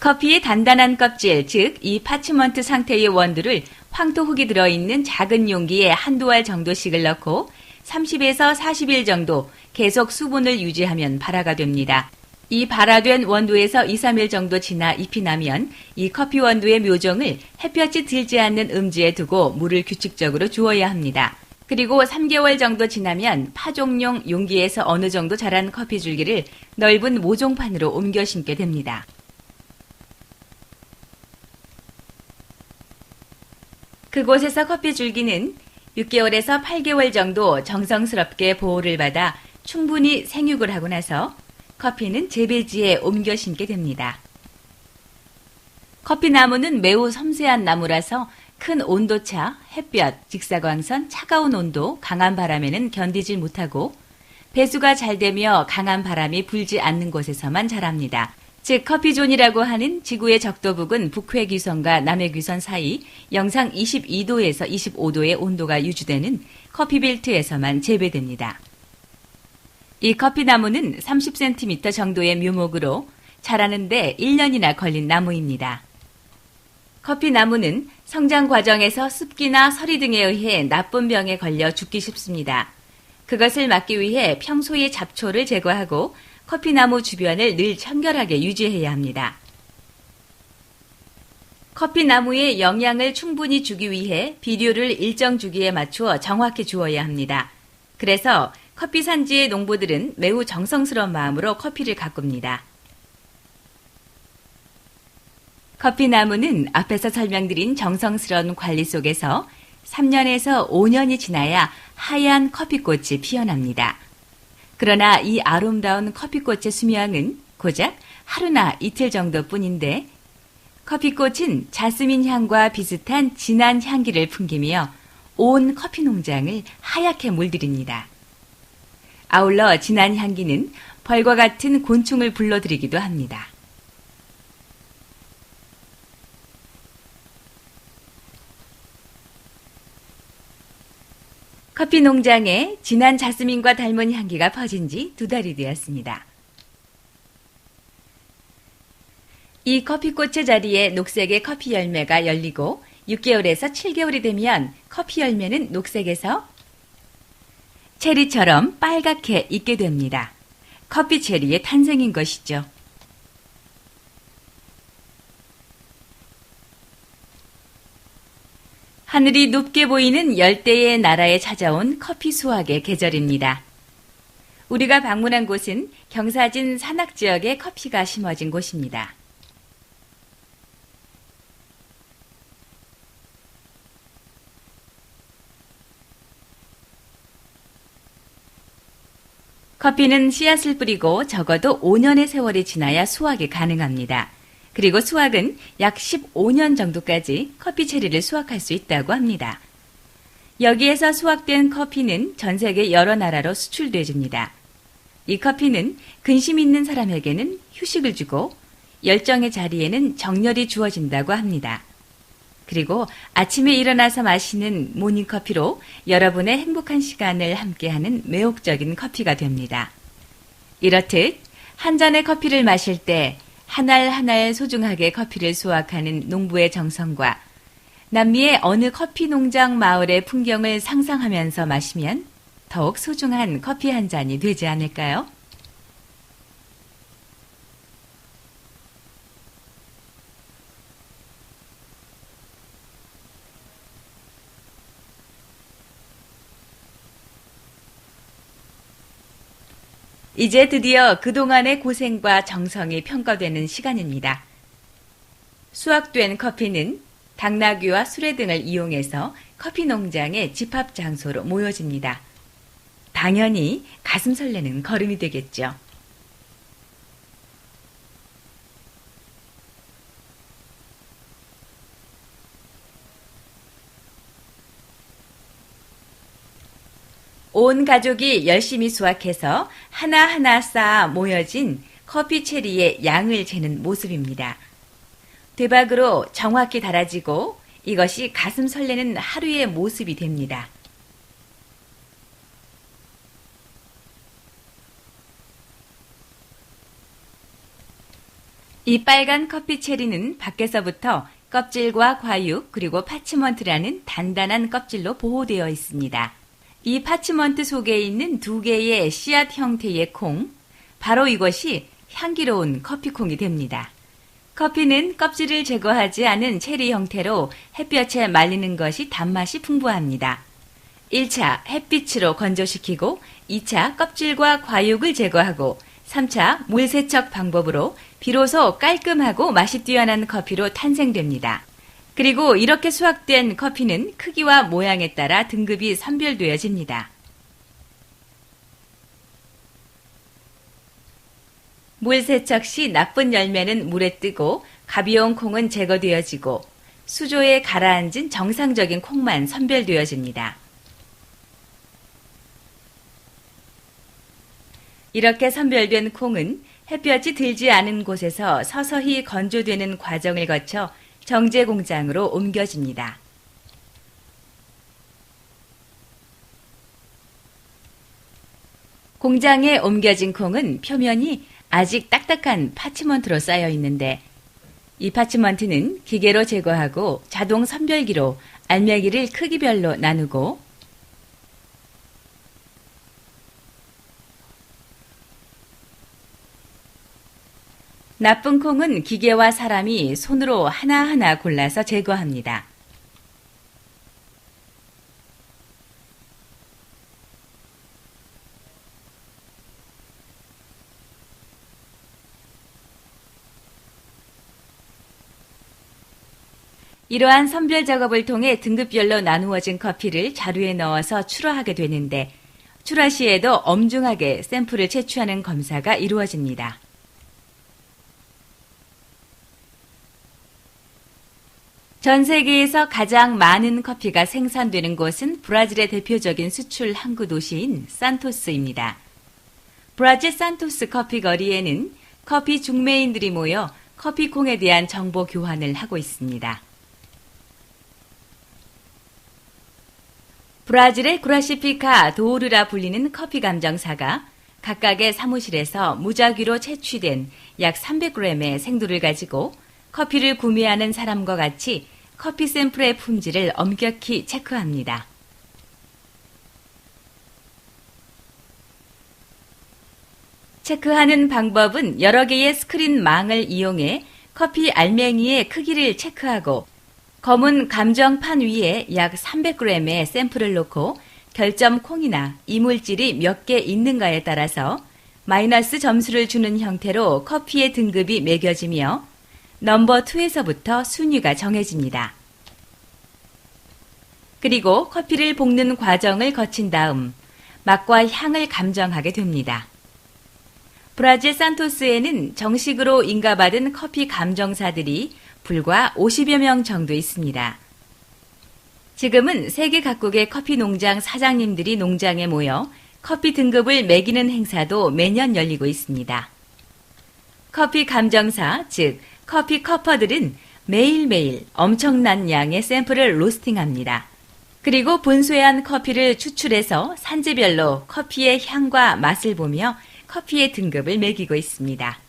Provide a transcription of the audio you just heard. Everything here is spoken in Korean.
커피의 단단한 껍질, 즉 이 파치먼트 상태의 원두를 황토흙이 들어있는 작은 용기에 한두 알 정도씩을 넣고 30에서 40일 정도 계속 수분을 유지하면 발화가 됩니다. 이 발화된 원두에서 2, 3일 정도 지나 잎이 나면 이 커피 원두의 묘종을 햇볕이 들지 않는 음지에 두고 물을 규칙적으로 주어야 합니다. 그리고 3개월 정도 지나면 파종용 용기에서 어느 정도 자란 커피 줄기를 넓은 모종판으로 옮겨 심게 됩니다. 그곳에서 커피 줄기는 6개월에서 8개월 정도 정성스럽게 보호를 받아 충분히 생육을 하고 나서 커피는 재배지에 옮겨 심게 됩니다. 커피나무는 매우 섬세한 나무라서 큰 온도차, 햇볕, 직사광선, 차가운 온도, 강한 바람에는 견디질 못하고 배수가 잘 되며 강한 바람이 불지 않는 곳에서만 자랍니다. 즉 커피존이라고 하는 지구의 적도부근 북회귀선과 남해귀선 사이 영상 22도에서 25도의 온도가 유지되는 커피벨트에서만 재배됩니다. 이 커피나무는 30cm 정도의 묘목으로 자라는데 1년이나 걸린 나무입니다. 커피나무는 성장 과정에서 습기나 서리 등에 의해 나쁜 병에 걸려 죽기 쉽습니다. 그것을 막기 위해 평소의 잡초를 제거하고 커피나무 주변을 늘 청결하게 유지해야 합니다. 커피나무에 영양을 충분히 주기 위해 비료를 일정 주기에 맞추어 정확히 주어야 합니다. 그래서 커피 산지의 농부들은 매우 정성스러운 마음으로 커피를 가꿉니다. 커피나무는 앞에서 설명드린 정성스러운 관리 속에서 3년에서 5년이 지나야 하얀 커피꽃이 피어납니다. 그러나 이 아름다운 커피꽃의 수명은 고작 하루나 이틀 정도뿐인데 커피꽃은 자스민 향과 비슷한 진한 향기를 풍기며 온 커피 농장을 하얗게 물들입니다. 아울러 진한 향기는 벌과 같은 곤충을 불러들이기도 합니다. 커피 농장에 진한 자스민과 닮은 향기가 퍼진 지 2달이 되었습니다. 이 커피꽃의 자리에 녹색의 커피 열매가 열리고 6개월에서 7개월이 되면 커피 열매는 녹색에서 체리처럼 빨갛게 익게 됩니다. 커피 체리의 탄생인 것이죠. 하늘이 높게 보이는 열대의 나라에 찾아온 커피 수확의 계절입니다. 우리가 방문한 곳은 경사진 산악지역에 커피가 심어진 곳입니다. 커피는 씨앗을 뿌리고 적어도 5년의 세월이 지나야 수확이 가능합니다. 그리고 수확은 약 15년 정도까지 커피 체리를 수확할 수 있다고 합니다. 여기에서 수확된 커피는 전 세계 여러 나라로 수출돼집니다. 이 커피는 근심 있는 사람에게는 휴식을 주고 열정의 자리에는 정열이 주어진다고 합니다. 그리고 아침에 일어나서 마시는 모닝커피로 여러분의 행복한 시간을 함께하는 매혹적인 커피가 됩니다. 이렇듯 한 잔의 커피를 마실 때 한 알 한 알 소중하게 커피를 수확하는 농부의 정성과 남미의 어느 커피 농장 마을의 풍경을 상상하면서 마시면 더욱 소중한 커피 한 잔이 되지 않을까요? 이제 드디어 그동안의 고생과 정성이 평가되는 시간입니다. 수확된 커피는 당나귀와 수레 등을 이용해서 커피 농장의 집합 장소로 모여집니다. 당연히 가슴 설레는 걸음이 되겠죠. 온 가족이 열심히 수확해서 하나하나 쌓아 모여진 커피 체리의 양을 재는 모습입니다. 대박으로 정확히 달아지고 이것이 가슴 설레는 하루의 모습이 됩니다. 이 빨간 커피 체리는 밖에서부터 껍질과 과육 그리고 파치먼트라는 단단한 껍질로 보호되어 있습니다. 이 파치먼트 속에 있는 두 개의 씨앗 형태의 콩, 바로 이것이 향기로운 커피콩이 됩니다. 커피는 껍질을 제거하지 않은 체리 형태로 햇볕에 말리는 것이 단맛이 풍부합니다. 1차 햇빛으로 건조시키고 2차 껍질과 과육을 제거하고 3차 물세척 방법으로 비로소 깔끔하고 맛이 뛰어난 커피로 탄생됩니다. 그리고 이렇게 수확된 커피는 크기와 모양에 따라 등급이 선별되어집니다. 물세척 시 나쁜 열매는 물에 뜨고 가벼운 콩은 제거되어지고 수조에 가라앉은 정상적인 콩만 선별되어집니다. 이렇게 선별된 콩은 햇볕이 들지 않은 곳에서 서서히 건조되는 과정을 거쳐 정제 공장으로 옮겨집니다. 공장에 옮겨진 콩은 표면이 아직 딱딱한 파치먼트로 쌓여 있는데 이 파치먼트는 기계로 제거하고 자동 선별기로 알맹이를 크기별로 나누고 나쁜 콩은 기계와 사람이 손으로 하나하나 골라서 제거합니다. 이러한 선별 작업을 통해 등급별로 나누어진 커피를 자루에 넣어서 출하하게 되는데 출하 시에도 엄중하게 샘플을 채취하는 검사가 이루어집니다. 전 세계에서 가장 많은 커피가 생산되는 곳은 브라질의 대표적인 수출 항구 도시인 산토스입니다. 브라질 산토스 커피 거리에는 커피 중매인들이 모여 커피콩에 대한 정보 교환을 하고 있습니다. 브라질의 구라시피카 도우르라 불리는 커피 감정사가 각각의 사무실에서 무작위로 채취된 약 300g의 생두를 가지고 커피를 구매하는 사람과 같이 커피 샘플의 품질을 엄격히 체크합니다. 체크하는 방법은 여러 개의 스크린망을 이용해 커피 알맹이의 크기를 체크하고 검은 감정판 위에 약 300g의 샘플을 놓고 결점 콩이나 이물질이 몇 개 있는가에 따라서 마이너스 점수를 주는 형태로 커피의 등급이 매겨지며 넘버 2에서부터 순위가 정해집니다. 그리고 커피를 볶는 과정을 거친 다음 맛과 향을 감정하게 됩니다. 브라질 산토스에는 정식으로 인가받은 커피 감정사들이 불과 50여 명 정도 있습니다. 지금은 세계 각국의 커피 농장 사장님들이 농장에 모여 커피 등급을 매기는 행사도 매년 열리고 있습니다. 커피 감정사, 즉 커피 커퍼들은 매일매일 엄청난 양의 샘플을 로스팅합니다. 그리고 분쇄한 커피를 추출해서 산지별로 커피의 향과 맛을 보며 커피의 등급을 매기고 있습니다.